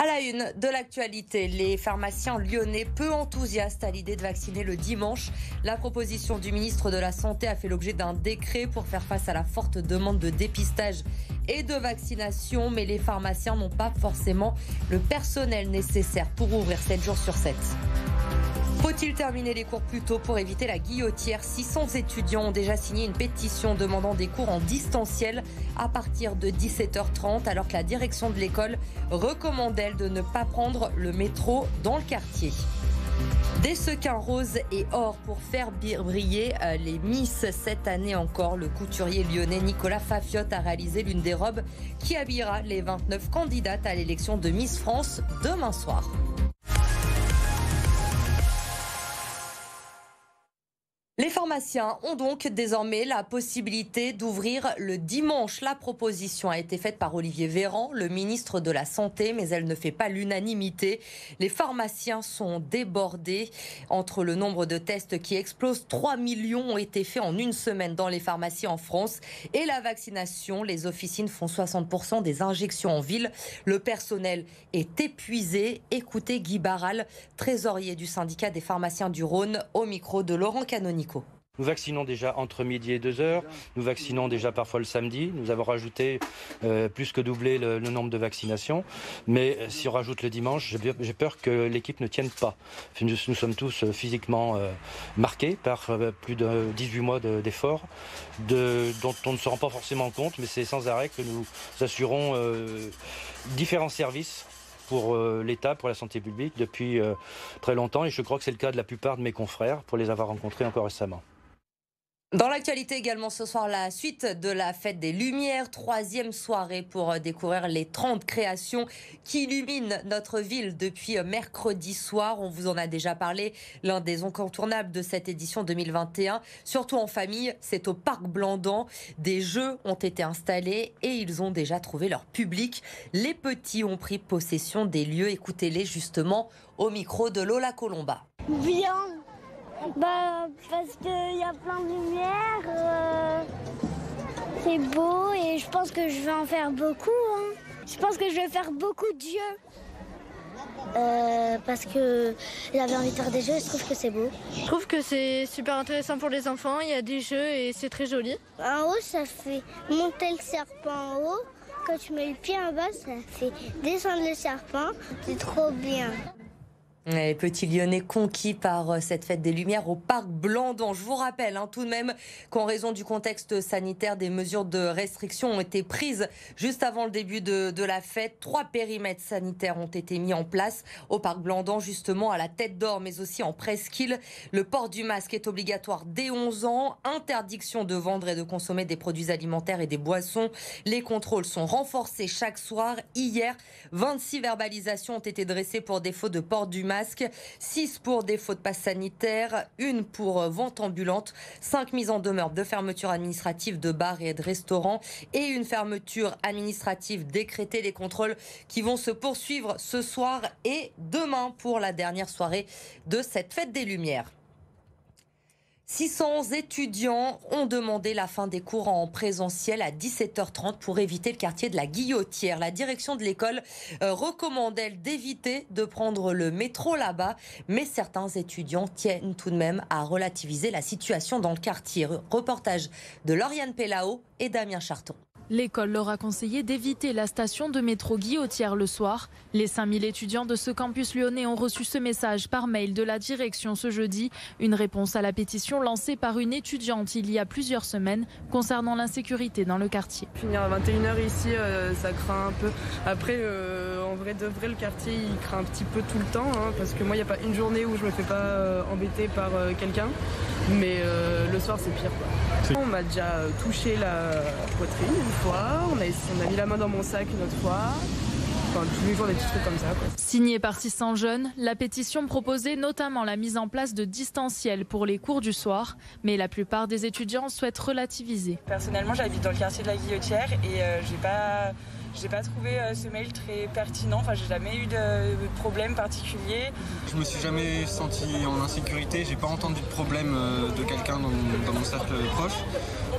À la une de l'actualité, les pharmaciens lyonnais peu enthousiastes à l'idée de vacciner le dimanche. La proposition du ministre de la Santé a fait l'objet d'un décret pour faire face à la forte demande de dépistage et de vaccination. Mais les pharmaciens n'ont pas forcément le personnel nécessaire pour ouvrir 7 jours sur 7. Faut-il terminer les cours plus tôt pour éviter la guillotière ? 600 étudiants ont déjà signé une pétition demandant des cours en distanciel à partir de 17h30, alors que la direction de l'école recommande, elle, de ne pas prendre le métro dans le quartier. Des sequins roses et or pour faire briller les Miss. Cette année encore, le couturier lyonnais Nicolas Fafiotte a réalisé l'une des robes qui habillera les 29 candidates à l'élection de Miss France demain soir. Les pharmaciens ont donc désormais la possibilité d'ouvrir le dimanche. La proposition a été faite par Olivier Véran, le ministre de la Santé, mais elle ne fait pas l'unanimité. Les pharmaciens sont débordés entre le nombre de tests qui explose. 3 millions ont été faits en une semaine dans les pharmacies en France. Et la vaccination, les officines font 60% des injections en ville. Le personnel est épuisé. Écoutez Guy Barral, trésorier du syndicat des pharmaciens du Rhône, au micro de Laurent Canonico. Nous vaccinons déjà entre midi et 2h, nous vaccinons déjà parfois le samedi, nous avons rajouté plus que doublé le nombre de vaccinations, mais si on rajoute le dimanche, j'ai peur que l'équipe ne tienne pas. Nous sommes tous physiquement marqués par plus de 18 mois d'efforts, dont on ne se rend pas forcément compte, mais c'est sans arrêt que nous assurons différents services pour l'État, pour la santé publique depuis très longtemps, et je crois que c'est le cas de la plupart de mes confrères, pour les avoir rencontrés encore récemment. Dans l'actualité également ce soir, la suite de la Fête des Lumières, 3e soirée pour découvrir les 30 créations qui illuminent notre ville depuis mercredi soir. On vous en a déjà parlé, l'un des incontournables de cette édition 2021, surtout en famille, c'est au Parc Blandan. Des jeux ont été installés et ils ont déjà trouvé leur public. Les petits ont pris possession des lieux, écoutez-les justement au micro de Lola Colomba. Bien. Parce qu'il y a plein de lumière, c'est beau et je pense que je vais en faire beaucoup. Je pense que je vais faire beaucoup de jeux. Parce que j'avais envie de faire des jeux et je trouve que c'est beau. Je trouve que c'est super intéressant pour les enfants, il y a des jeux et c'est très joli. En haut, ça fait monter le serpent en haut. Quand tu mets le pied en bas, ça fait descendre le serpent. C'est trop bien. Les petits Lyonnais conquis par cette fête des Lumières au Parc Blandan. Je vous rappelle tout de même qu'en raison du contexte sanitaire, des mesures de restriction ont été prises juste avant le début de la fête. 3 périmètres sanitaires ont été mis en place au Parc Blandan, justement à la Tête d'Or, mais aussi en Presqu'île. Le port du masque est obligatoire dès 11 ans. Interdiction de vendre et de consommer des produits alimentaires et des boissons. Les contrôles sont renforcés chaque soir. Hier, 26 verbalisations ont été dressées pour défaut de port du masque. 6 pour défaut de passe sanitaire, 1 pour vente ambulante, 5 mises en demeure de fermeture administrative de bars et de restaurants et une fermeture administrative décrétée. Les contrôles qui vont se poursuivre ce soir et demain pour la dernière soirée de cette fête des Lumières. 600 étudiants ont demandé la fin des cours en présentiel à 17h30 pour éviter le quartier de la Guillotière. La direction de l'école recommande, elle, d'éviter de prendre le métro là-bas. Mais certains étudiants tiennent tout de même à relativiser la situation dans le quartier. Reportage de Lauriane Pellao et Damien Charton. L'école leur a conseillé d'éviter la station de métro Guillotière le soir. Les 5000 étudiants de ce campus lyonnais ont reçu ce message par mail de la direction ce jeudi. Une réponse à la pétition lancée par une étudiante il y a plusieurs semaines concernant l'insécurité dans le quartier. Finir à 21h ici, ça craint un peu. Après, en vrai de vrai, le quartier, il craint un petit peu tout le temps. Parce que moi, il n'y a pas une journée où je me fais pas embêter par quelqu'un. Mais le soir, c'est pire, quoi. On m'a déjà touché la poitrine une fois, on a mis la main dans mon sac une autre fois. Enfin, tous les jours, des petits trucs comme ça, quoi. Signée par 600 jeunes, la pétition proposait notamment la mise en place de distanciels pour les cours du soir. Mais la plupart des étudiants souhaitent relativiser. Personnellement, j'habite dans le quartier de la Guillotière et J'ai pas trouvé ce mail très pertinent, enfin j'ai jamais eu de problème particulier. Je me suis jamais senti en insécurité, j'ai pas entendu de problème de quelqu'un dans mon cercle proche.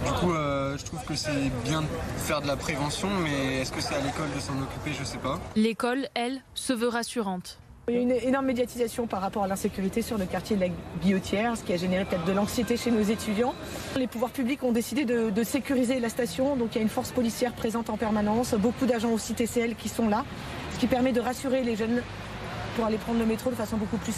Du coup, je trouve que c'est bien de faire de la prévention, mais est-ce que c'est à l'école de s'en occuper, je sais pas. L'école, elle, se veut rassurante. Il y a une énorme médiatisation par rapport à l'insécurité sur le quartier de la Guillotière, ce qui a généré peut-être de l'anxiété chez nos étudiants. Les pouvoirs publics ont décidé de sécuriser la station, donc il y a une force policière présente en permanence, beaucoup d'agents aussi TCL qui sont là, ce qui permet de rassurer les jeunes pour aller prendre le métro de façon beaucoup plus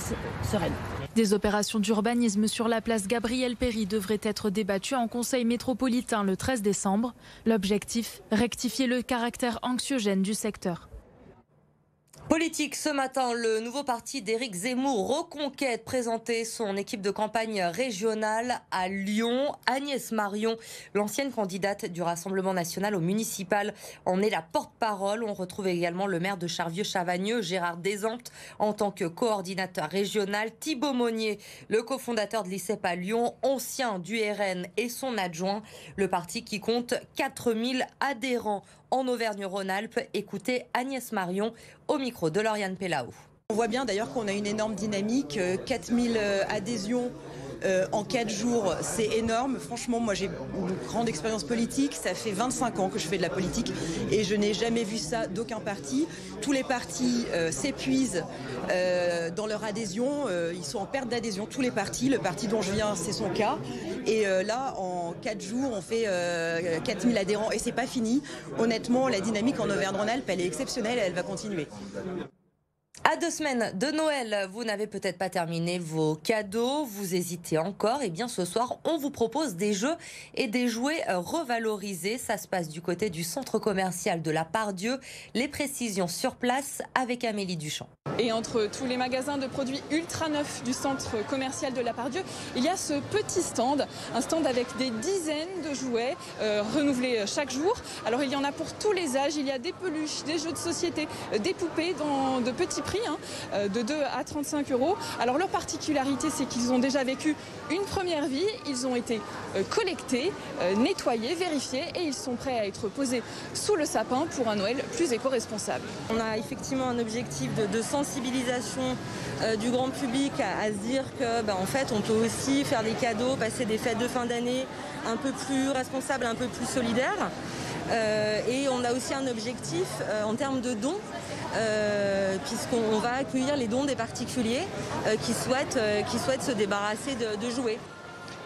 sereine. Des opérations d'urbanisme sur la place Gabriel-Péri devraient être débattues en conseil métropolitain le 13 décembre. L'objectif, rectifier le caractère anxiogène du secteur. Politique, ce matin, le nouveau parti d'Éric Zemmour, Reconquête, présentait son équipe de campagne régionale à Lyon. Agnès Marion, l'ancienne candidate du Rassemblement national au municipal, en est la porte-parole. On retrouve également le maire de Charvieux-Chavagneux, Gérard Desamptes, en tant que coordinateur régional. Thibaut Monnier, le cofondateur de l'ICEP à Lyon, ancien du RN et son adjoint. Le parti qui compte 4000 adhérents en Auvergne-Rhône-Alpes. Écoutez Agnès Marion au micro de Lauriane Pellaou. On voit bien d'ailleurs qu'on a une énorme dynamique, 4000 adhésions en 4 jours, c'est énorme. Franchement, moi j'ai une grande expérience politique, ça fait 25 ans que je fais de la politique et je n'ai jamais vu ça d'aucun parti. Tous les partis s'épuisent dans leur adhésion, ils sont en perte d'adhésion, tous les partis. Le parti dont je viens, c'est son cas. Et là, en 4 jours, on fait 4000 adhérents et c'est pas fini. Honnêtement, la dynamique en Auvergne-Rhône-Alpes, elle est exceptionnelle et elle va continuer. À 2 semaines de Noël, vous n'avez peut-être pas terminé vos cadeaux, vous hésitez encore. Eh bien ce soir, on vous propose des jeux et des jouets revalorisés. Ça se passe du côté du centre commercial de la Part-Dieu. Les précisions sur place avec Amélie Duchamp. Et entre tous les magasins de produits ultra neufs du centre commercial de la Part-Dieu, il y a ce petit stand, un stand avec des dizaines de jouets renouvelés chaque jour. Alors il y en a pour tous les âges, il y a des peluches, des jeux de société, des poupées dans de petits prix, de 2 à 35 €. Alors leur particularité, c'est qu'ils ont déjà vécu une première vie, ils ont été collectés, nettoyés, vérifiés et ils sont prêts à être posés sous le sapin pour un Noël plus éco-responsable. On a effectivement un objectif de sensibilisation du grand public à se dire que en fait on peut aussi faire des cadeaux, passer des fêtes de fin d'année un peu plus responsables, un peu plus solidaires. Et on a aussi un objectif en termes de dons, puisqu'on va accueillir les dons des particuliers qui souhaitent se débarrasser de jouets.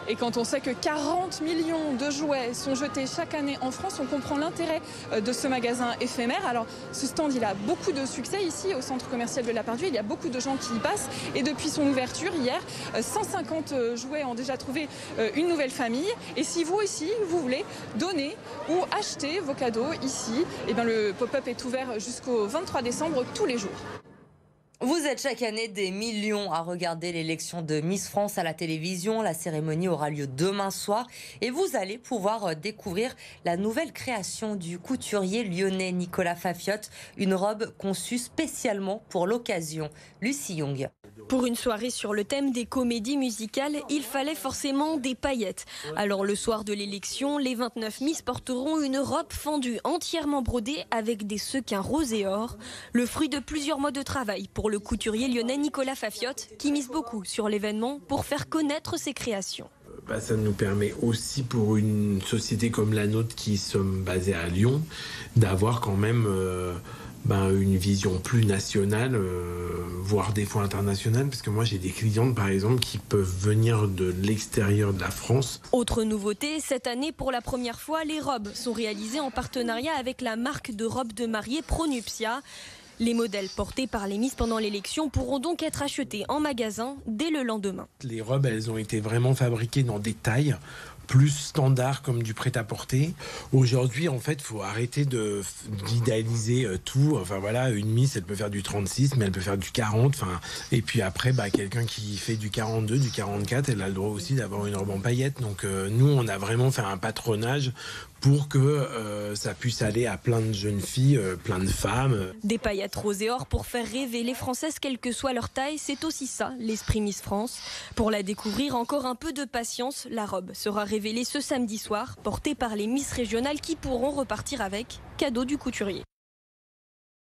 Et quand on sait que 40 millions de jouets sont jetés chaque année en France, on comprend l'intérêt de ce magasin éphémère. Alors ce stand, il a beaucoup de succès ici au centre commercial de la Part-Dieu. Il y a beaucoup de gens qui y passent. Et depuis son ouverture hier, 150 jouets ont déjà trouvé une nouvelle famille. Et si vous ici, vous voulez donner ou acheter vos cadeaux ici, eh bien, le pop-up est ouvert jusqu'au 23 décembre tous les jours. Vous êtes chaque année des millions à regarder l'élection de Miss France à la télévision. La cérémonie aura lieu demain soir et vous allez pouvoir découvrir la nouvelle création du couturier lyonnais Nicolas Fafiotte, une robe conçue spécialement pour l'occasion. Lucie Young. Pour une soirée sur le thème des comédies musicales, il fallait forcément des paillettes. Alors le soir de l'élection, les 29 Miss porteront une robe fendue entièrement brodée avec des sequins rose et or. Le fruit de plusieurs mois de travail pour le couturier lyonnais Nicolas Fafiotte, qui mise beaucoup sur l'événement pour faire connaître ses créations. Ça nous permet aussi pour une société comme la nôtre qui sommes basés à Lyon d'avoir quand même une vision plus nationale, voire des fois internationale, parce que moi j'ai des clientes par exemple qui peuvent venir de l'extérieur de la France. Autre nouveauté, cette année pour la première fois, les robes sont réalisées en partenariat avec la marque de robes de mariée Pronuptia. Les modèles portés par les Miss pendant l'élection pourront donc être achetés en magasin dès le lendemain. Les robes, elles ont été vraiment fabriquées dans des tailles plus standard comme du prêt-à-porter. Aujourd'hui, en fait, il faut arrêter d'idéaliser tout. Enfin voilà, une Miss, elle peut faire du 36, mais elle peut faire du 40. Et puis après, quelqu'un qui fait du 42, du 44, elle a le droit aussi d'avoir une robe en paillettes. Donc nous, on a vraiment fait un patronage pour que ça puisse aller à plein de jeunes filles, plein de femmes. Des paillettes rose et or pour faire rêver les Françaises, quelle que soit leur taille, c'est aussi ça, l'esprit Miss France. Pour la découvrir, encore un peu de patience, la robe sera révélée ce samedi soir, portée par les Miss régionales qui pourront repartir avec, cadeau du couturier.